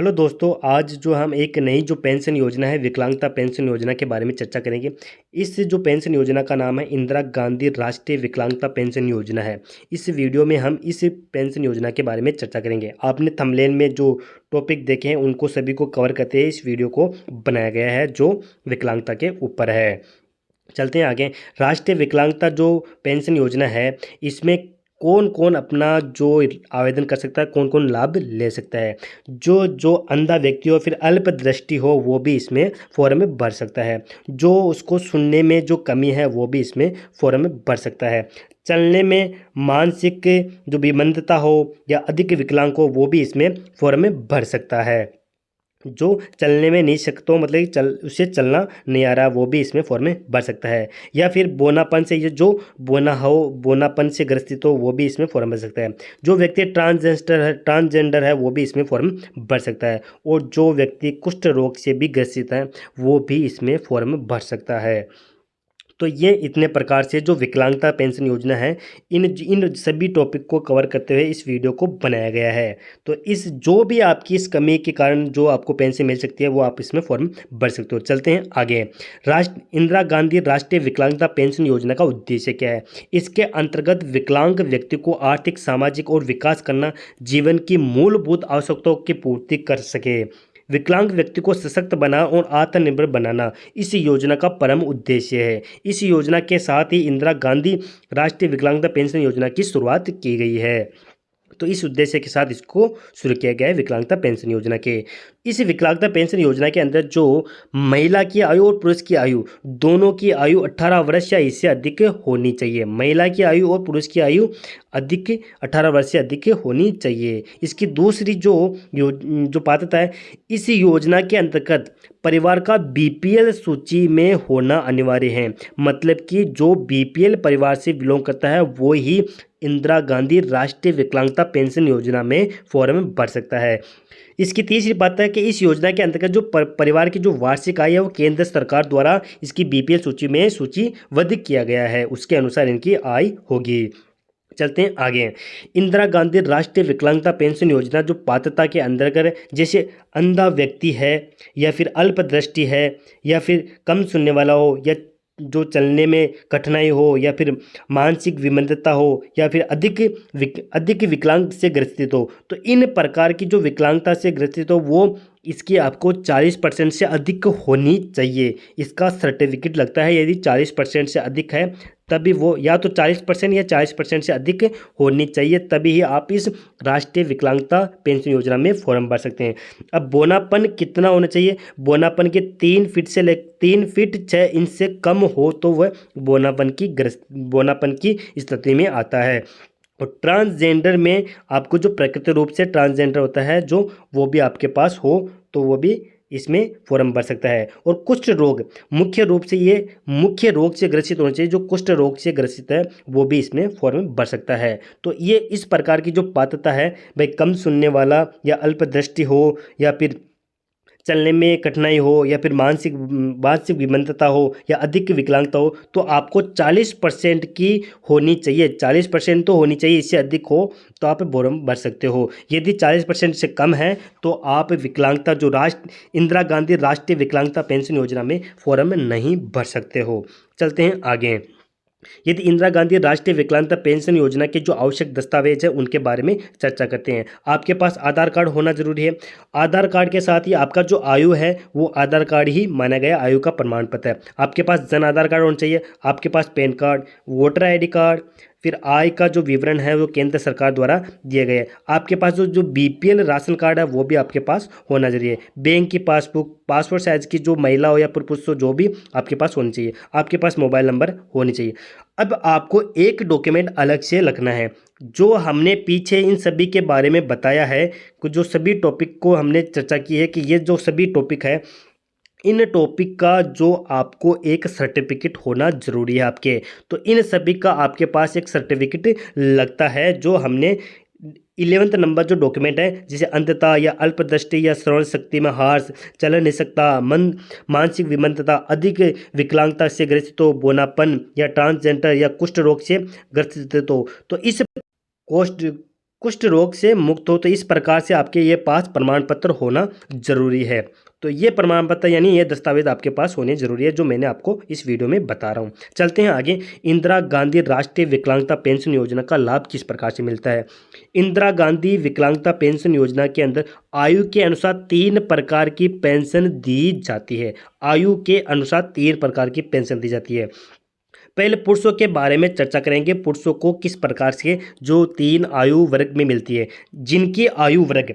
Hello दोस्तों, आज जो हम एक नई जो पेंशन योजना है विकलांगता पेंशन योजना के बारे में चर्चा करेंगे। इस जो पेंशन योजना का नाम है इंदिरा गांधी राष्ट्रीय विकलांगता पेंशन योजना है। इस वीडियो में हम इस पेंशन योजना के बारे में चर्चा करेंगे। आपने थंबनेल में जो टॉपिक देखे हैं उनको सभी को कवर करते हुए इस वीडियो को बनाया गया है जो विकलांगता के ऊपर है। चलते हैं आगे। राष्ट्रीय विकलांगता जो पेंशन योजना है इसमें कौन कौन अपना जो आवेदन कर सकता है, कौन कौन लाभ ले सकता है। जो जो अंधा व्यक्ति हो फिर अल्प दृष्टि हो वो भी इसमें फॉर्म में भर सकता है। जो उसको सुनने में जो कमी है वो भी इसमें फॉर्म में भर सकता है। चलने में मानसिक जो विमंदता हो या अधिक विकलांग हो वो भी इसमें फॉर्म में भर सकता है। जो चलने में नहीं सकता मतलब कि उसे चलना नहीं आ रहा वो भी इसमें फॉर्म में भर सकता है। या फिर बोनापन से ये जो बोनापन से ग्रसित हो वो भी इसमें फॉर्म भर सकता है। जो व्यक्ति ट्रांसजेंडर है वो भी इसमें फॉर्म भर सकता है। और जो व्यक्ति कुष्ठ रोग से भी ग्रसित है वो भी इसमें फॉर्म भर सकता है। तो ये इतने प्रकार से जो विकलांगता पेंशन योजना है इन सभी टॉपिक को कवर करते हुए इस वीडियो को बनाया गया है। तो इस जो भी आपकी इस कमी के कारण जो आपको पेंशन मिल सकती है वो आप इसमें फॉर्म भर सकते हो। चलते हैं आगे। इंदिरा गांधी राष्ट्रीय विकलांगता पेंशन योजना का उद्देश्य क्या है। इसके अंतर्गत विकलांग व्यक्ति को आर्थिक, सामाजिक और विकास करना, जीवन की मूलभूत आवश्यकताओं की पूर्ति कर सके। विकलांग व्यक्ति को सशक्त बनाना और आत्मनिर्भर बनाना इस योजना का परम उद्देश्य है। इस योजना के साथ ही इंदिरा गांधी राष्ट्रीय विकलांगता पेंशन योजना की शुरुआत की गई है। तो इस उद्देश्य के साथ इसको शुरू किया गया है विकलांगता पेंशन योजना के। इस विकलांगता पेंशन योजना के अंदर जो महिला की आयु और पुरुष की आयु दोनों की आयु 18 वर्ष या इससे अधिक होनी चाहिए। महिला की आयु और पुरुष की आयु अधिक 18 वर्ष से अधिक होनी चाहिए। इसकी दूसरी जो पात्रता है, इस योजना के अंतर्गत परिवार का बीपीएल सूची में होना अनिवार्य है। मतलब कि जो बीपीएल परिवार से बिलोंग करता है वो ही इंदिरा गांधी राष्ट्रीय विकलांगता पेंशन योजना में फॉर्म भर सकता है। इसकी तीसरी बात है कि इस योजना के अंतर्गत जो परिवार की जो वार्षिक आय है वो केंद्र सरकार द्वारा इसकी बीपीएल सूची में सूचीबद्ध किया गया है, उसके अनुसार इनकी आय होगी। चलते हैं आगे। इंदिरा गांधी राष्ट्रीय विकलांगता पेंशन योजना जो पात्रता के अंतर्गत जैसे अंधा व्यक्ति है या फिर अल्पदृष्टि है या फिर कम सुनने वाला हो या जो चलने में कठिनाई हो या फिर मानसिक विमंदता हो या फिर अधिक विकलांग से ग्रसित हो, तो इन प्रकार की जो विकलांगता से ग्रसित हो वो इसकी आपको 40% से अधिक होनी चाहिए। इसका सर्टिफिकेट लगता है। यदि 40% से अधिक है तभी वो या तो 40% या 40% से अधिक होनी चाहिए, तभी ही आप इस राष्ट्रीय विकलांगता पेंशन योजना में फॉर्म भर सकते हैं। अब बोनापन कितना होना चाहिए। बोनापन के 3 फीट से 3 फीट 6 इंच से कम हो तो वह बोनापन की स्थिति में आता है। और ट्रांसजेंडर में आपको जो प्रकृति रूप से ट्रांसजेंडर होता है जो वो भी आपके पास हो तो वो भी इसमें फॉर्म भर सकता है। और कुष्ठ रोग मुख्य रूप से ये मुख्य रोग से ग्रसित होना चाहिए। जो कुष्ठ रोग से ग्रसित है वो भी इसमें फॉर्म भर सकता है। तो ये इस प्रकार की जो पात्रता है भाई, कम सुनने वाला या अल्पदृष्टि हो या फिर चलने में कठिनाई हो या फिर मानसिक विमंदता हो या अधिक विकलांगता हो, तो आपको 40% की होनी चाहिए। 40% तो होनी चाहिए, इससे अधिक हो तो आप फॉर्म भर सकते हो। यदि 40% से कम है तो आप विकलांगता जो इंदिरा गांधी राष्ट्रीय विकलांगता पेंशन योजना में फॉर्म नहीं भर सकते हो। चलते हैं आगे। यदि इंदिरा गांधी राष्ट्रीय विकलांगता पेंशन योजना के जो आवश्यक दस्तावेज है उनके बारे में चर्चा करते हैं। आपके पास आधार कार्ड होना जरूरी है। आधार कार्ड के साथ ही आपका जो आयु है वो आधार कार्ड ही माना गया आयु का प्रमाण पत्र है। आपके पास जन आधार कार्ड होना चाहिए, आपके पास PAN card, voter ID card, फिर आय का जो विवरण है वो केंद्र सरकार द्वारा दिए गए। आपके पास जो बीपीएल राशन कार्ड है वो भी आपके पास होना जरूरी है। बैंक की पासबुक, पासपोर्ट साइज की जो महिला हो या पुरुष हो जो भी आपके पास होनी चाहिए। आपके पास मोबाइल नंबर होनी चाहिए। अब आपको एक डॉक्यूमेंट अलग से रखना है। जो हमने पीछे इन सभी के बारे में बताया है, जो सभी टॉपिक को हमने चर्चा की है कि ये जो सभी टॉपिक है इन टॉपिक का जो आपको एक सर्टिफिकेट होना जरूरी है आपके। तो इन सभी का आपके पास एक सर्टिफिकेट लगता है जो हमने 11th नंबर जो डॉक्यूमेंट है, जैसे अंधता या अल्पदृष्टि या श्रवण शक्ति में हार्स, चल नहीं सकता, मानसिक विमंदता, अधिक विकलांगता से ग्रसित हो, बोनापन या ट्रांसजेंडर या कुष्ठ रोग से ग्रसित हो, तो इस पोस्ट कुष्ठ रोग से मुक्त हो, तो इस प्रकार से आपके ये पास प्रमाण पत्र होना जरूरी है। तो ये प्रमाण पत्र यानी ये दस्तावेज आपके पास होने जरूरी है, जो मैंने आपको इस वीडियो में बता रहा हूँ। चलते हैं आगे। इंदिरा गांधी राष्ट्रीय विकलांगता पेंशन योजना का लाभ किस प्रकार से मिलता है। इंदिरा गांधी विकलांगता पेंशन योजना के अंदर आयु के अनुसार 3 प्रकार की पेंशन दी जाती है। आयु के अनुसार 3 प्रकार की पेंशन दी जाती है। पहले पुरुषों के बारे में चर्चा करेंगे। पुरुषों को किस प्रकार से जो 3 आयु वर्ग में मिलती है। जिनकी आयु वर्ग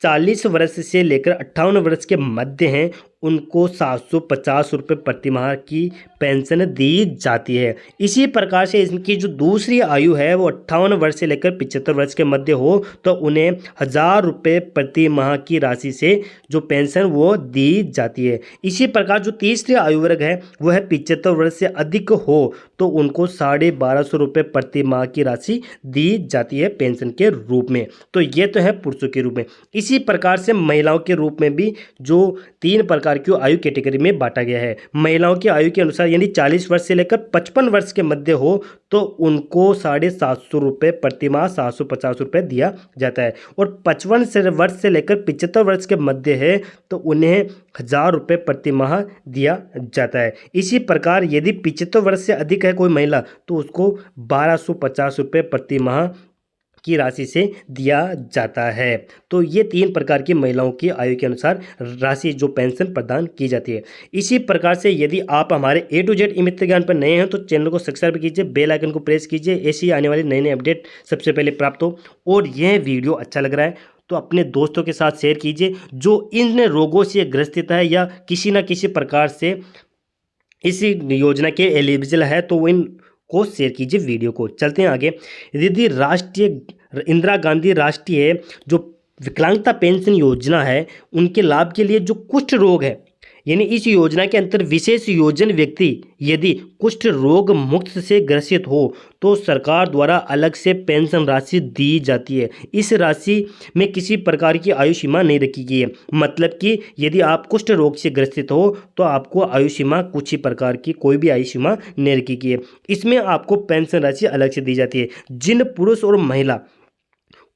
40 वर्ष से लेकर 58 वर्ष के मध्य हैं, उनको 750 रुपये प्रति माह की पेंशन दी जाती है। इसी प्रकार से इनकी जो दूसरी आयु है वो 58 वर्ष से लेकर 75 वर्ष के मध्य हो, तो उन्हें 1000 रुपये प्रति माह की राशि से जो पेंशन वो दी जाती है। इसी प्रकार जो तीसरी आयु वर्ग है वो है 75 वर्ष से अधिक हो, तो उनको 1250 रुपये प्रति माह की राशि दी जाती है पेंशन के रूप में। तो ये तो है पुरुषों के रूप में। इसी प्रकार से महिलाओं के रूप में भी जो 3 प्रकार की आयु कैटेगरी में बांटा गया है। महिलाओं की आयु के अनुसार यानी 40 वर्ष से लेकर 55 वर्ष के मध्य हो, तो उनको 750 रुपये प्रति माह 750 रुपये दिया जाता है। और 55 वर्ष से लेकर 75 वर्ष के मध्य है, तो उन्हें 1000 रुपये प्रति माह दिया जाता है। इसी प्रकार यदि 75 वर्ष से अधिक है कोई महिला, तो उसको 1250 रुपये प्रति माह की राशि से दिया जाता है। तो ये 3 प्रकार की महिलाओं की आयु के अनुसार राशि जो पेंशन प्रदान की जाती है। इसी प्रकार से यदि आप हमारे A to Z मित्र ज्ञान पर नए हैं, तो चैनल को सब्सक्राइब कीजिए, बेल आइकन को प्रेस कीजिए, ऐसी आने वाली नई नई अपडेट सबसे पहले प्राप्त हो। और यह वीडियो अच्छा लग रहा है तो अपने दोस्तों के साथ शेयर कीजिए जो इन रोगों से ग्रसित है या किसी न किसी प्रकार से इस योजना के एलिजिबल है, तो इन को शेयर कीजिए वीडियो को। चलते हैं आगे। यदि इंदिरा गांधी राष्ट्रीय जो विकलांगता पेंशन योजना है, उनके लाभ के लिए जो कुष्ठ रोग है, यानी इस योजना के अंतर विशेष योजन व्यक्ति यदि कुष्ठ रोग मुक्त से ग्रसित हो, तो सरकार द्वारा अलग से पेंशन राशि दी जाती है। इस राशि में किसी प्रकार की आयु सीमा नहीं रखी गई है। मतलब कि यदि आप कुष्ठ रोग से ग्रसित हो, तो आपको आयु सीमा कुछ ही प्रकार की कोई भी आयु सीमा नहीं रखी गई है। इसमें आपको पेंशन राशि अलग से दी जाती है। जिन पुरुष और महिला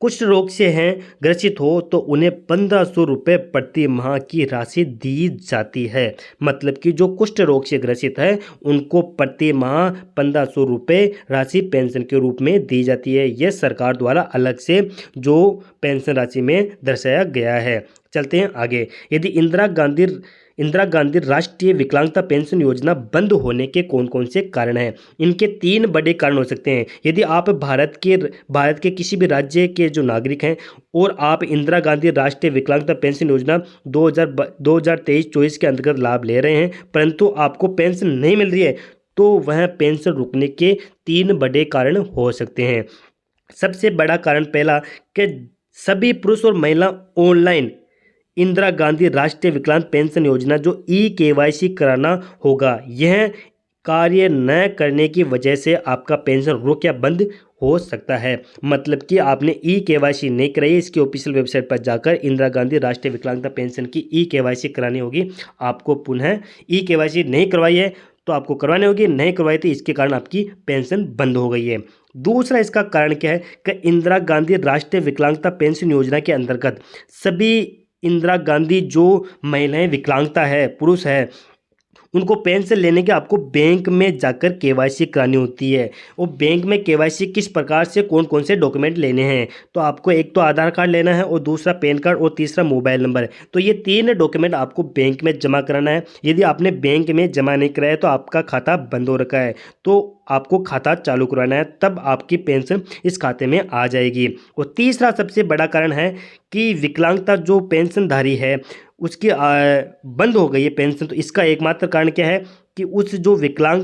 कुष्ठ रोग से हैं ग्रसित हो, तो उन्हें 1500 रुपये प्रति माह की राशि दी जाती है। मतलब कि जो कुष्ठ रोग से ग्रसित है उनको प्रति माह 1500 रुपये राशि पेंशन के रूप में दी जाती है। यह सरकार द्वारा अलग से जो पेंशन राशि में दर्शाया गया है। चलते हैं आगे। यदि इंदिरा गांधी राष्ट्रीय विकलांगता पेंशन योजना बंद होने के कौन कौन से कारण हैं। इनके 3 बड़े कारण हो सकते हैं। यदि आप भारत के किसी भी राज्य के जो नागरिक हैं और आप इंदिरा गांधी राष्ट्रीय विकलांगता पेंशन योजना 2023-24 के अंतर्गत लाभ ले रहे हैं, परंतु आपको पेंशन नहीं मिल रही है, तो वह पेंशन रुकने के 3 बड़े कारण हो सकते हैं। सबसे बड़ा कारण पहला कि सभी पुरुष और महिला ऑनलाइन इंदिरा गांधी राष्ट्रीय विकलांग पेंशन योजना जो KYC कराना होगा, यह कार्य न करने की वजह से आपका पेंशन रुक या बंद हो सकता है। मतलब कि आपने KYC नहीं कराई, इसकी ऑफिशियल वेबसाइट पर जाकर इंदिरा गांधी राष्ट्रीय विकलांगता पेंशन की KYC करानी होगी। आपको पुनः KYC नहीं करवाई है तो आपको करवानी होगी, नहीं करवाई तो इसके कारण आपकी पेंशन बंद हो गई है। दूसरा इसका कारण क्या है कि इंदिरा गांधी राष्ट्रीय विकलांगता पेंशन योजना के अंतर्गत सभी इंदिरा गांधी जो महिलाएं विकलांगता है, पुरुष है, उनको पेंशन लेने के आपको बैंक में जाकर KYC करानी होती है। और बैंक में KYC किस प्रकार से कौन कौन से डॉक्यूमेंट लेने हैं, तो आपको एक तो आधार कार्ड लेना है और दूसरा पैन कार्ड और तीसरा मोबाइल नंबर। तो ये 3 डॉक्यूमेंट आपको बैंक में जमा कराना है। यदि आपने बैंक में जमा नहीं कराया तो आपका खाता बंद हो रखा है, तो आपको खाता चालू करवाना है, तब आपकी पेंशन इस खाते में आ जाएगी। और तीसरा सबसे बड़ा कारण है कि विकलांगता जो पेंशनधारी है उसकी बंद हो गई है पेंशन। तो इसका एकमात्र कारण क्या है कि उस जो विकलांग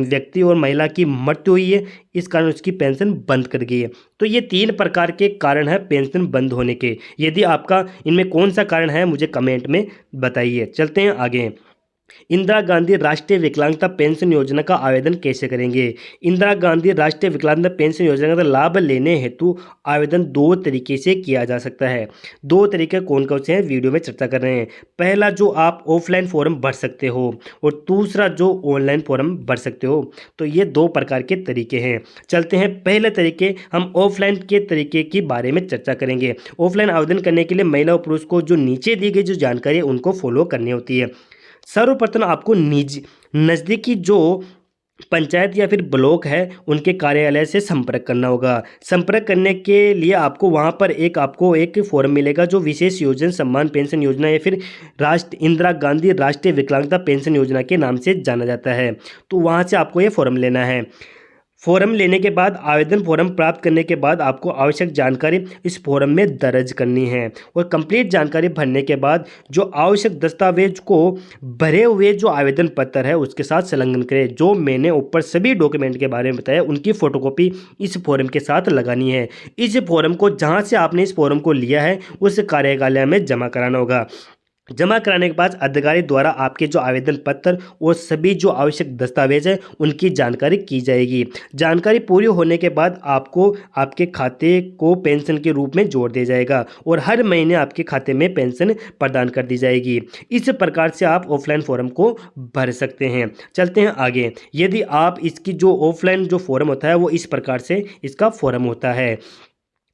व्यक्ति और महिला की मृत्यु हुई है, इस कारण उसकी पेंशन बंद कर गई है। तो ये 3 प्रकार के कारण है पेंशन बंद होने के। यदि आपका इनमें कौन सा कारण है मुझे कमेंट में बताइए। चलते हैं आगे। इंदिरा गांधी राष्ट्रीय विकलांगता पेंशन योजना का आवेदन कैसे करेंगे। इंदिरा गांधी राष्ट्रीय विकलांगता पेंशन योजना का लाभ लेने हेतु आवेदन दो तरीके से किया जा सकता है। दो तरीके कौन कौन से हैं वीडियो में चर्चा कर रहे हैं। पहला जो आप ऑफलाइन फॉर्म भर सकते हो और दूसरा जो ऑनलाइन फॉर्म भर सकते हो। तो ये दो प्रकार के तरीके हैं। चलते हैं पहले तरीके, हम ऑफलाइन के तरीके के बारे में चर्चा करेंगे। ऑफलाइन आवेदन करने के लिए महिला और पुरुष को जो नीचे दी गई जो जानकारी है उनको फॉलो करनी होती है। सर्वप्रथम आपको नज़दीकी जो पंचायत या फिर ब्लॉक है उनके कार्यालय से संपर्क करना होगा। संपर्क करने के लिए आपको वहां पर आपको एक फॉर्म मिलेगा जो विशेष योजना सम्मान पेंशन योजना या फिर इंदिरा गांधी राष्ट्रीय विकलांगता पेंशन योजना के नाम से जाना जाता है। तो वहां से आपको ये फॉर्म लेना है। फॉर्म लेने के बाद आवेदन फॉर्म प्राप्त करने के बाद आपको आवश्यक जानकारी इस फॉर्म में दर्ज करनी है और कंप्लीट जानकारी भरने के बाद जो आवश्यक दस्तावेज को भरे हुए जो आवेदन पत्र है उसके साथ संलग्न करें। जो मैंने ऊपर सभी डॉक्यूमेंट के बारे में बताया उनकी फोटोकॉपी इस फॉर्म के साथ लगानी है। इस फॉर्म को जहाँ से आपने इस फॉर्म को लिया है उस कार्यालय में जमा कराना होगा। जमा कराने के बाद अधिकारी द्वारा आपके जो आवेदन पत्र और सभी जो आवश्यक दस्तावेज हैं उनकी जानकारी की जाएगी। जानकारी पूरी होने के बाद आपको आपके खाते को पेंशन के रूप में जोड़ दिया जाएगा और हर महीने आपके खाते में पेंशन प्रदान कर दी जाएगी। इस प्रकार से आप ऑफलाइन फॉर्म को भर सकते हैं। चलते हैं आगे। यदि आप इसकी जो ऑफलाइन जो फॉर्म होता है वो इस प्रकार से इसका फॉर्म होता है।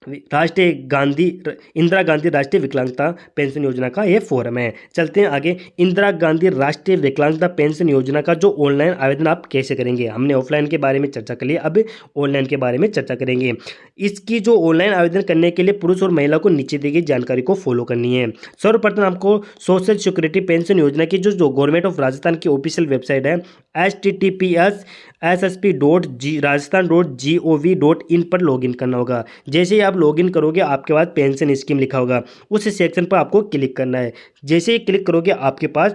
इंदिरा गांधी राष्ट्रीय विकलांगता पेंशन योजना का ये फॉर्म है। चलते हैं आगे। इंदिरा गांधी राष्ट्रीय विकलांगता पेंशन योजना का जो ऑनलाइन आवेदन आप कैसे करेंगे। हमने ऑफलाइन के बारे में चर्चा कर ली, अब ऑनलाइन के बारे में चर्चा करेंगे। इसकी जो ऑनलाइन आवेदन करने के लिए पुरुष और महिला को नीचे दी गई जानकारी को फॉलो करनी है। सर्वप्रथम आपको सोशल सिक्योरिटी पेंशन योजना की जो गवर्नमेंट ऑफ राजस्थान की ऑफिशियल वेबसाइट है https://rajasthan.gov.in पर लॉगिन करना होगा। जैसे ही आप लॉगिन करोगे आपके पास पेंशन स्कीम लिखा होगा, उस सेक्शन पर आपको क्लिक करना है। जैसे ही क्लिक करोगे आपके पास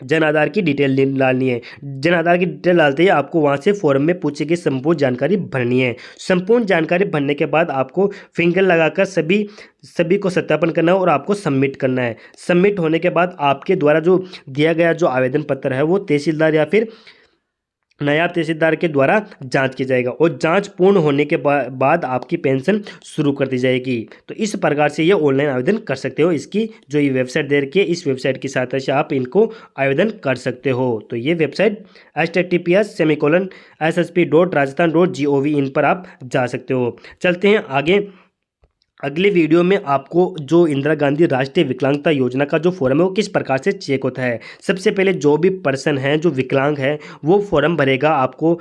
जन आधार की डिटेल डालनी है। जन आधार की डिटेल डालते ही आपको वहां से फॉर्म में पूछी गई संपूर्ण जानकारी भरनी है। संपूर्ण जानकारी भरने के बाद आपको फिंगर लगाकर सभी को सत्यापन करना है और आपको सबमिट करना है। सबमिट होने के बाद आपके द्वारा जो दिया गया जो आवेदन पत्र है वो तहसीलदार या फिर नायब तहसीलदार के द्वारा जांच की जाएगा और जांच पूर्ण होने के बाद आपकी पेंशन शुरू कर दी जाएगी। तो इस प्रकार से ये ऑनलाइन आवेदन कर सकते हो। इसकी जो ये वेबसाइट दे रखी है इस वेबसाइट की सहायता से आप इनको आवेदन कर सकते हो। तो ये वेबसाइट https://ssp.rajasthan.gov.in पर आप जा सकते हो। चलते हैं आगे। अगले वीडियो में आपको जो इंदिरा गांधी राष्ट्रीय विकलांगता योजना का जो फॉर्म है वो किस प्रकार से चेक होता है। सबसे पहले जो भी पर्सन है जो विकलांग है वो फॉर्म भरेगा। आपको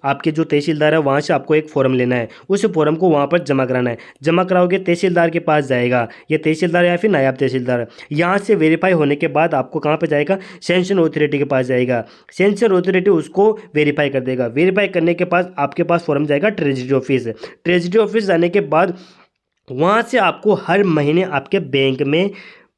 आपके जो तहसीलदार है वहाँ से आपको एक फॉर्म लेना है। उस फॉर्म को वहाँ पर जमा कराना है। जमा कराओगे तहसीलदार के पास जाएगा, ये तहसीलदार या फिर नायब तहसीलदार। यहाँ से वेरीफाई होने के बाद आपको कहाँ पर जाएगा, सेंशन अथॉरिटी के पास जाएगा। सेंशन अथॉरिटी उसको वेरीफाई कर देगा। वेरीफाई करने के बाद आपके पास फॉर्म जाएगा ट्रेजरी ऑफिस। ट्रेजरी ऑफिस जाने के बाद वहाँ से आपको हर महीने आपके बैंक में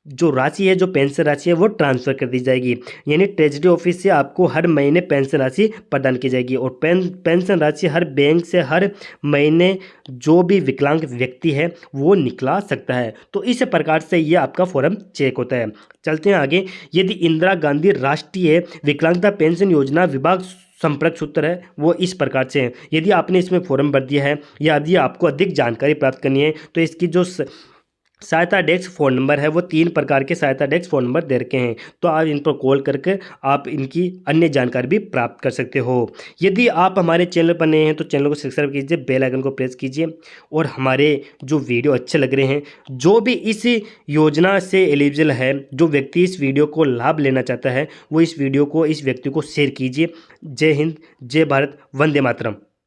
जो राशि है, जो पेंशन राशि है वो ट्रांसफ़र कर दी जाएगी। यानी ट्रेजरी ऑफिस से आपको हर महीने पेंशन राशि प्रदान की जाएगी और पेंशन राशि हर बैंक से हर महीने जो भी विकलांग व्यक्ति है वो निकला सकता है। तो इस प्रकार से ये आपका फॉर्म चेक होता है। चलते हैं आगे। यदि इंदिरा गांधी राष्ट्रीय विकलांगता पेंशन योजना विभाग संपर्क सूत्र है वो इस प्रकार से है। यदि आपने इसमें फॉर्म भर दिया है या यदि आपको अधिक जानकारी प्राप्त करनी है तो इसकी जो सहायता डेस्क फ़ोन नंबर है वो 3 प्रकार के सहायता डेस्क फ़ोन नंबर दे रखे हैं। तो आप इन पर कॉल करके आप इनकी अन्य जानकारी भी प्राप्त कर सकते हो। यदि आप हमारे चैनल पर नए हैं तो चैनल को सब्सक्राइब कीजिए, बेल आइकन को प्रेस कीजिए और हमारे जो वीडियो अच्छे लग रहे हैं, जो भी इस योजना से एलिजिबल है, जो व्यक्ति इस वीडियो को लाभ लेना चाहता है वो इस वीडियो को इस व्यक्ति को शेयर कीजिए। जय हिंद, जय भारत, वंदे मातरम।